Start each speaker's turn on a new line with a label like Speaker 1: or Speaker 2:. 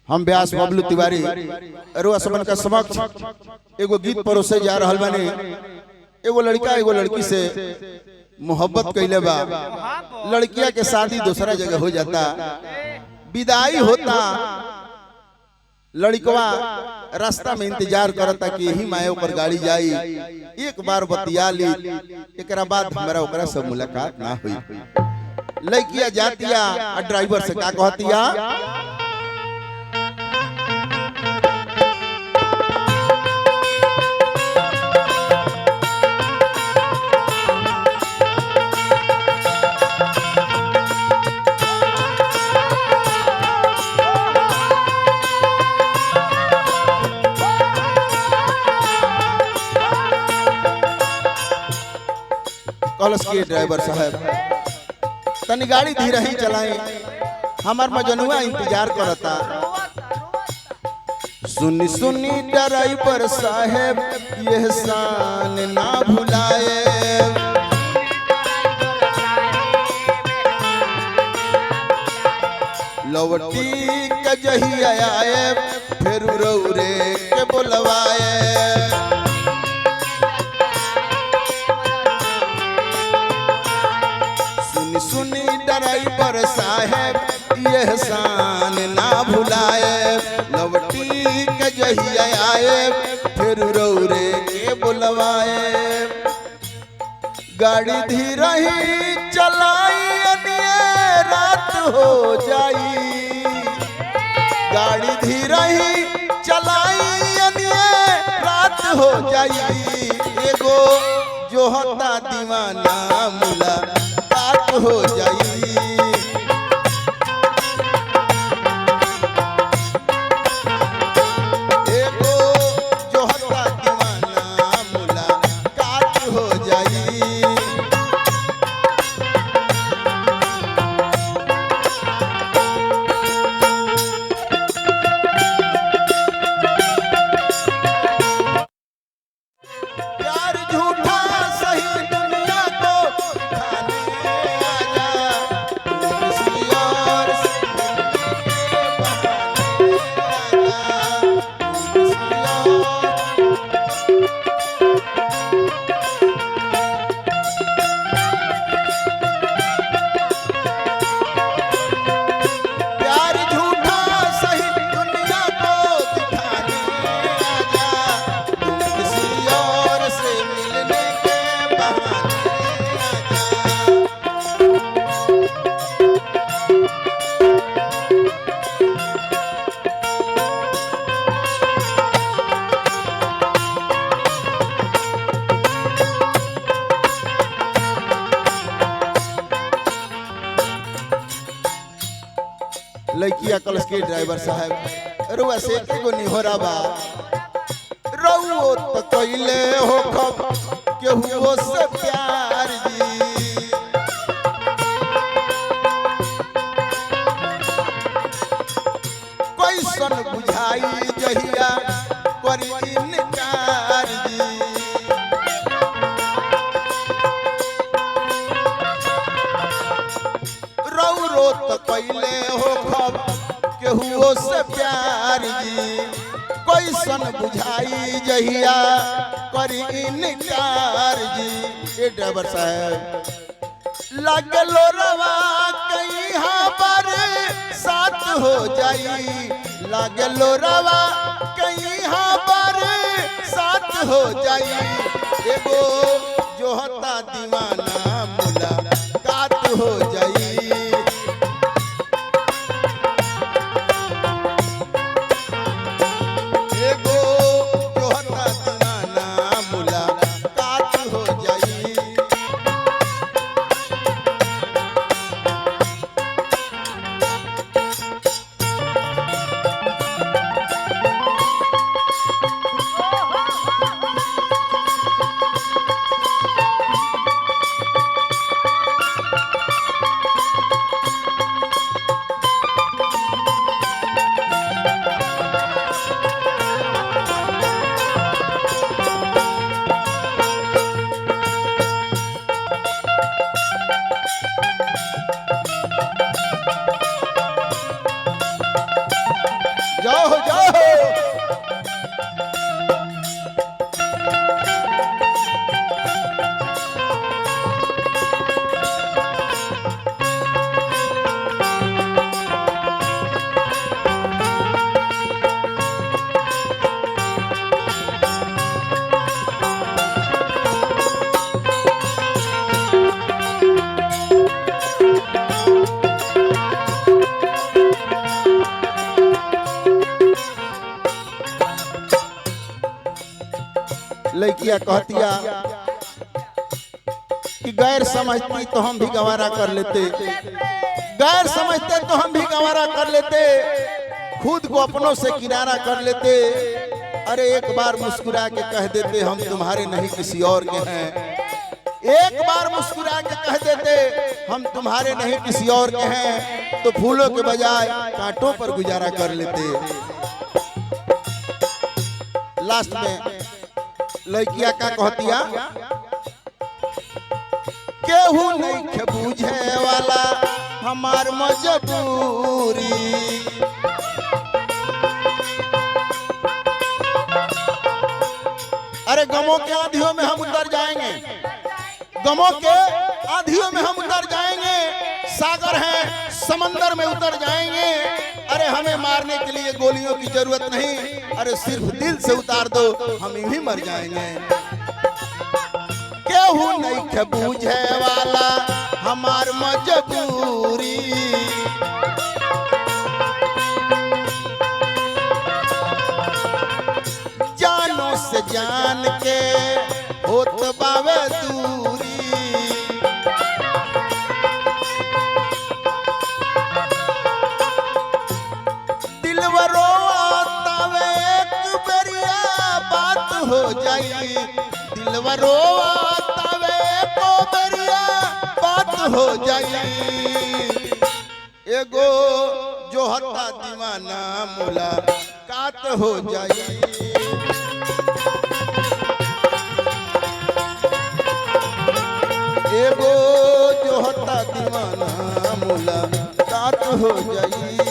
Speaker 1: हम व्यास बबलू तिवारी अरुआ सबन का समक्ष एगो गीत परोसे जा रहल बानी। एगो लड़का एगो लड़की से मोहब्बत कैले बा, लड़किया के शादी दूसरा जगह हो जाता, विदाई होता, लड़कवा रास्ता में इंतजार करता कि यही मायो पर गाड़ी जाई, एक बार बतिया ली, एकरा बाद हमारा ओकरा से मुलाकात ना हुई। लड़किया जातिया ड्राइवर से का कहतिया, कॉलेज के ड्राइवर साहब तनी गाड़ी धीरे ही चलाएं, हमार मजनुआ इंतजार करता। सुनी सुनी ड्राइवर साहब यह शान ना भुलाए, लौटी के जही आए फिर रौरे के बुलवाए। सुनी ड्राइवर साहब यह शान ना भुलाए, लवटी के जही आए फिर रौरे के बुलवाए। गाड़ी धीरे ही चलाई रात हो जाई, गाड़ी धीरे ही चलाई रात हो जाई। एगो जो होता दीवाना मुला हो जाई, एगो जो हत्ता दीवाना मुलाकात हो जाई। प्यार झूठा सही दुनिया को लड़किया कॉलेज के ड्राइवर साहब रुआ से एगो निहोरा बा, रउओ तो कइले हो खब केहू से प्यार जी, कैसन बुझाई जहिया करी इनकार जी। रउरो तो कइले हो खब केहू से प्यार जी, कैसन बुझाई जहिया करी इनकार जी। ए ड्राइवर साहब लागलो रवा कहीं पर साथ हो जाई, लागलो रवा कहीं पर साथ हो जाई। एगो जो होता दीवाना मुलाकात हो जाई, जाओ जाओ लड़किया कहतिया कि गैर समझती तो हम भी गवारा कर लेते, गैर समझते तो हम भी गवारा कर लेते, खुद को अपनों से किनारा कर लेते। अरे एक बार मुस्कुरा के कह देते हम तुम्हारे नहीं किसी और के हैं, एक बार मुस्कुरा के कह देते हम तुम्हारे नहीं किसी और के हैं, तो फूलों के बजाय कांटों पर गुजारा कर लेते। लास्ट में लड़किया का कहतिया केहू नहीं बूझे वाला हमार मजबूरी, अरे गमों के आंधियों में हम उतर जाएंगे, गमों के आंधियों में हम उतर जाएंगे, सागर है समंदर में उतर जाएंगे। अरे हमें मारने के लिए गोलियों की जरूरत नहीं, अरे सिर्फ दिल से उतार दो हम यूं ही मर जाएंगे। केहू नहीं बूझे वाला हमार मजबूरी, जानों से जान के होत बावे दूरी, दिलवरो तावे एक बेरिया बात हो जाई, दिलवरो तावे को बेरिया बात हो जाई। एगो जो हत्ता दीवाना मुलाकात हो जाई, एगो जो हत्ता दीवाना मुलाकात हो जाई।